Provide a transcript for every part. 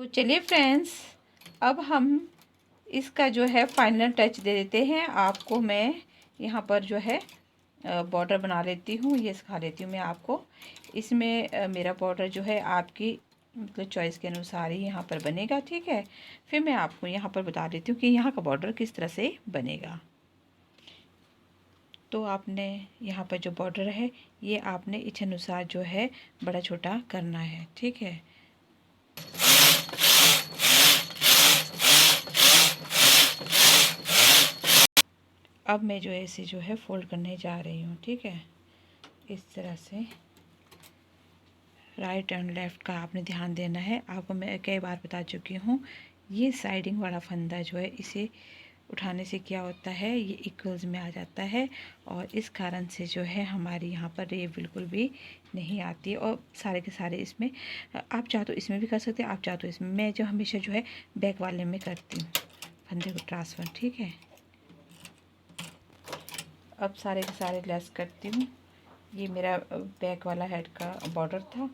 तो चलिए फ्रेंड्स, अब हम इसका जो है फाइनल टच दे देते हैं। आपको मैं यहाँ पर जो है बॉर्डर बना लेती हूँ, ये सिखा लेती हूँ मैं आपको। इसमें मेरा बॉर्डर जो है आपकी मतलब चॉइस के अनुसार ही यहाँ पर बनेगा, ठीक है। फिर मैं आपको यहाँ पर बता देती हूँ कि यहाँ का बॉर्डर किस तरह से बनेगा। तो आपने यहाँ पर जो बॉर्डर है ये आपने इच्छा अनुसार जो है बड़ा छोटा करना है, ठीक है। अब मैं जो है इसे जो है फोल्ड करने जा रही हूँ, ठीक है। इस तरह से राइट एंड लेफ़्ट का आपने ध्यान देना है। आपको मैं कई बार बता चुकी हूँ, ये साइडिंग वाला फंदा जो है इसे उठाने से क्या होता है, ये इक्वल्स में आ जाता है और इस कारण से जो है हमारी यहाँ पर रेव बिल्कुल भी नहीं आती है। और सारे के सारे इसमें आप चाहो तो इसमें भी कर सकते हैं, आप चाहो तो इसमें। मैं जो हमेशा जो है बैक वाले में करती हूँ फंदे को ट्रांसफ़र, ठीक है। अब सारे के सारे लेस करती हूँ। ये मेरा बैक वाला हेड का बॉर्डर था।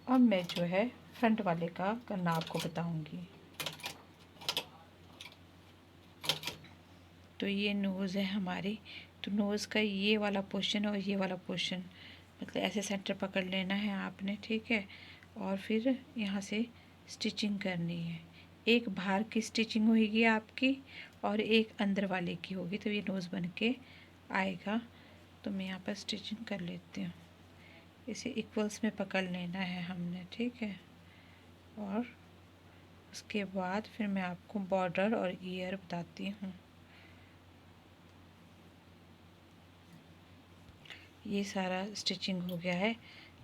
अब मैं जो है फ्रंट वाले का करना आपको बताऊंगी। तो ये नोज़ है हमारी। तो नोज़ का ये वाला पोर्शन और ये वाला पोर्शन मतलब ऐसे सेंटर पकड़ लेना है आपने, ठीक है। और फिर यहाँ से स्टिचिंग करनी है। एक बाहर की स्टिचिंग होगी आपकी और एक अंदर वाले की होगी, तो ये नोज़ बन के आएगा। तो मैं यहाँ पर स्टिचिंग कर लेती हूँ। इसे इक्वल्स में पकड़ लेना है हमने, ठीक है। और उसके बाद फिर मैं आपको बॉर्डर और ईयर बताती हूँ। ये सारा स्टिचिंग हो गया है।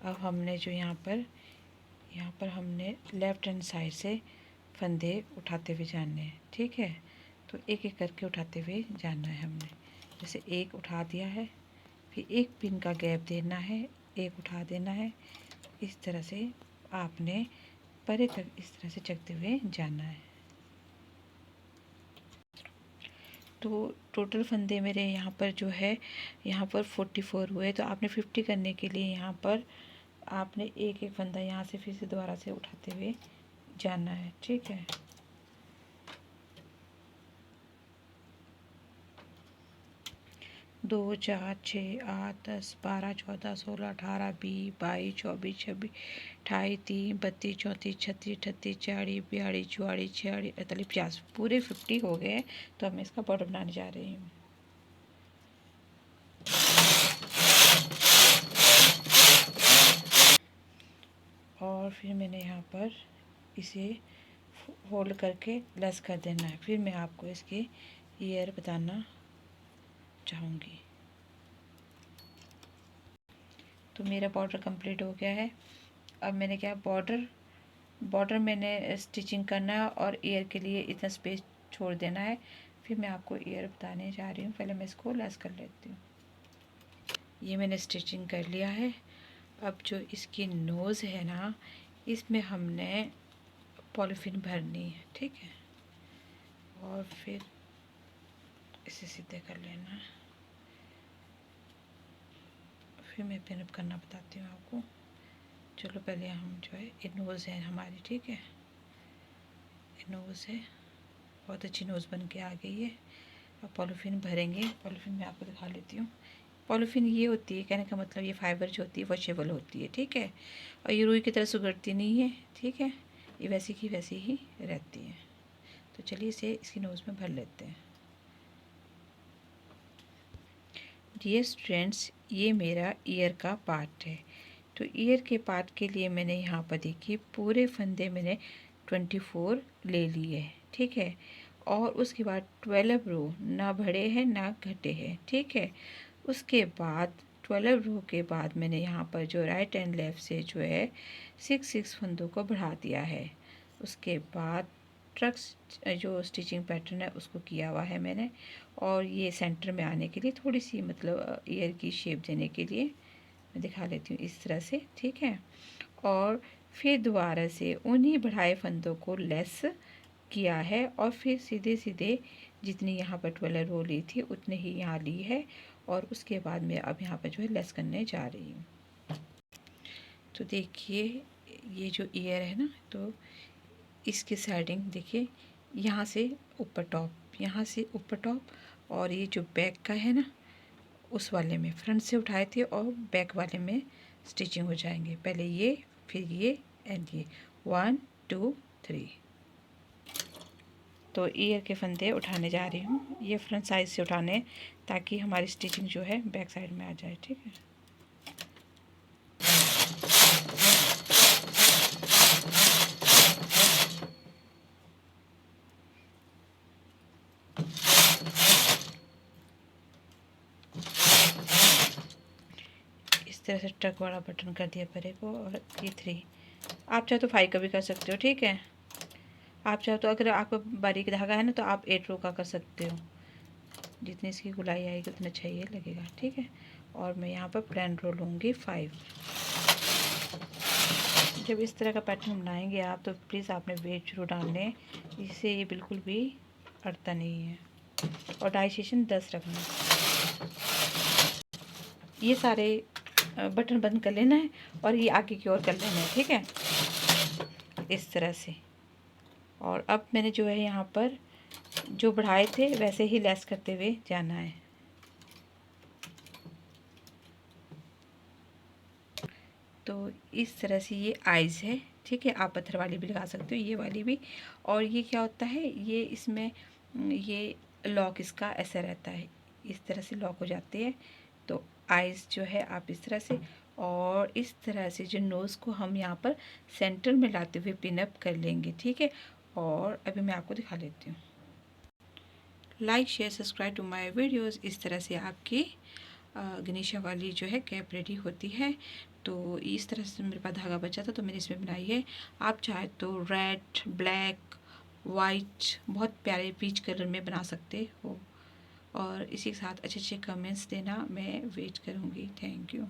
अब हमने जो यहाँ पर हमने लेफ़्ट हैंड साइड से फंदे उठाते हुए जाने हैं, ठीक है। तो एक एक करके उठाते हुए जाना है हमने। जैसे एक उठा दिया है, फिर एक पिन का गैप देना है, एक उठा देना है। इस तरह से आपने परे तक इस तरह से चकते हुए जाना है। तो टोटल फंदे मेरे यहाँ पर जो है यहाँ पर 44 हुए। तो आपने 50 करने के लिए यहाँ पर आपने एक एक फंदा यहाँ से फिर से दोबारा से उठाते हुए जाना है, ठीक है। 2 4 6 8 10 12 14 16 18 20 22 24 26 28 30 32 34 36 38 40 42 44 46 48 50 पूरे 50 हो गए। तो अब मैं इसका बॉर्डर बनाने जा रही हूँ। और फिर मैंने यहाँ पर इसे फोल्ड करके लेस कर देना है। फिर मैं आपको इसके ईयर बताना चाहूँगी। तो मेरा बॉर्डर कंप्लीट हो गया है। अब मैंने क्या बॉर्डर मैंने स्टिचिंग करना है और ईयर के लिए इतना स्पेस छोड़ देना है। फिर मैं आपको ईयर बताने जा रही हूँ। पहले मैं इसको लेस कर लेती हूँ। ये मैंने स्टिचिंग कर लिया है। अब जो इसकी नोज़ है ना, इसमें हमने पॉलीथीन भरनी है, ठीक है। और फिर इसे सीधे कर लेना है। फिर मैं पिन अप करना बताती हूँ आपको। चलो पहले हम जो है ये नोज़ है हमारी, ठीक है। ये नोज़ है, बहुत अच्छी नोज़ बन के आ गई है। अब पॉलीथीन भरेंगे। पॉलीथीन मैं आपको दिखा लेती हूँ। पॉलीथीन ये होती है, कहने का मतलब ये फाइबर जो होती है वॉशेबल होती है, ठीक है। और ये रुई की तरह सुगड़ती नहीं है, ठीक है। ये वैसी की वैसी ही रहती है। तो चलिए इसे इसकी नोज़ में भर लेते हैं। डियर स्टूडेंट्स, ये मेरा ईयर का पार्ट है। तो ईयर के पार्ट के लिए मैंने यहाँ पर देखिए पूरे फंदे मैंने 24 ले लिए, ठीक है। और उसके बाद 12 रो ना बढ़े हैं ना घटे हैं, ठीक है। उसके बाद 12 रो के बाद मैंने यहाँ पर जो राइट एंड लेफ़्ट से जो है 6 फंदों को बढ़ा दिया है। उसके बाद ट्रक्स जो स्टिचिंग पैटर्न है उसको किया हुआ है मैंने। और ये सेंटर में आने के लिए थोड़ी सी मतलब ईयर की शेप देने के लिए मैं दिखा लेती हूँ इस तरह से, ठीक है। और फिर दोबारा से उन्हीं बढ़ाए फंदों को लेस किया है और फिर सीधे सीधे जितनी यहाँ पर 12 रो ली थी उतने ही यहाँ ली है। और उसके बाद मैं अब यहाँ पर जो है लेस करने जा रही हूँ। तो देखिए ये जो ईयर है ना, तो इसकी साइडिंग देखिए, यहाँ से ऊपर टॉप, यहाँ से ऊपर टॉप, और ये जो बैक का है ना, उस वाले में फ्रंट से उठाए थे और बैक वाले में स्टिचिंग हो जाएंगे। पहले ये, फिर ये एंड ये, 1 2 3। तो ईयर के फंदे उठाने जा रही हूँ, ये फ्रंट साइड से उठाने, ताकि हमारी स्टिचिंग जो है बैक साइड में आ जाए। ठीक है, इस तरह से टक वाला बटन कर दिया परे को, और ये 3। आप चाहे तो 5 का भी कर सकते हो। ठीक है, आप चाहो तो, अगर आपका बारीक धागा है ना, तो आप 8 रो का कर सकते हो। जितनी इसकी गुलाई आएगी उतना अच्छा ये लगेगा। ठीक है, और मैं यहाँ पर प्लेन रो लूँगी 5। जब इस तरह का पैटर्न बनाएंगे आप, तो प्लीज़ आपने वेट जरूर डालने, इससे ये बिल्कुल भी अड़ता नहीं है। और डाई सेशन 10 रखना। ये सारे बटन बंद कर लेना है, और ये आगे की ओर कर लेना है। ठीक है, इस तरह से। और अब मैंने जो है यहाँ पर जो बढ़ाए थे वैसे ही लेस करते हुए जाना है। तो इस तरह से ये आइज़ है। ठीक है, आप पत्थर वाली भी लगा सकते हो, ये वाली भी। और ये क्या होता है, ये इसमें ये लॉक इसका ऐसा रहता है, इस तरह से लॉक हो जाते हैं। तो आइज़ जो है आप इस तरह से, और इस तरह से जो नोज़ को हम यहाँ पर सेंटर में लाते हुए पिन अप कर लेंगे। ठीक है, और अभी मैं आपको दिखा लेती हूँ। Like share subscribe to my videos. इस तरह से आपकी गनीशा वाली जो है कैप रेडी होती है। तो इस तरह से मेरे पास धागा बचा था, तो मैंने इसमें बनाई है। आप चाहे तो रेड, ब्लैक, वाइट, बहुत प्यारे पीच कलर में बना सकते हो। और इसी के साथ अच्छे अच्छे कमेंट्स देना, मैं वेट करूँगी। Thank you.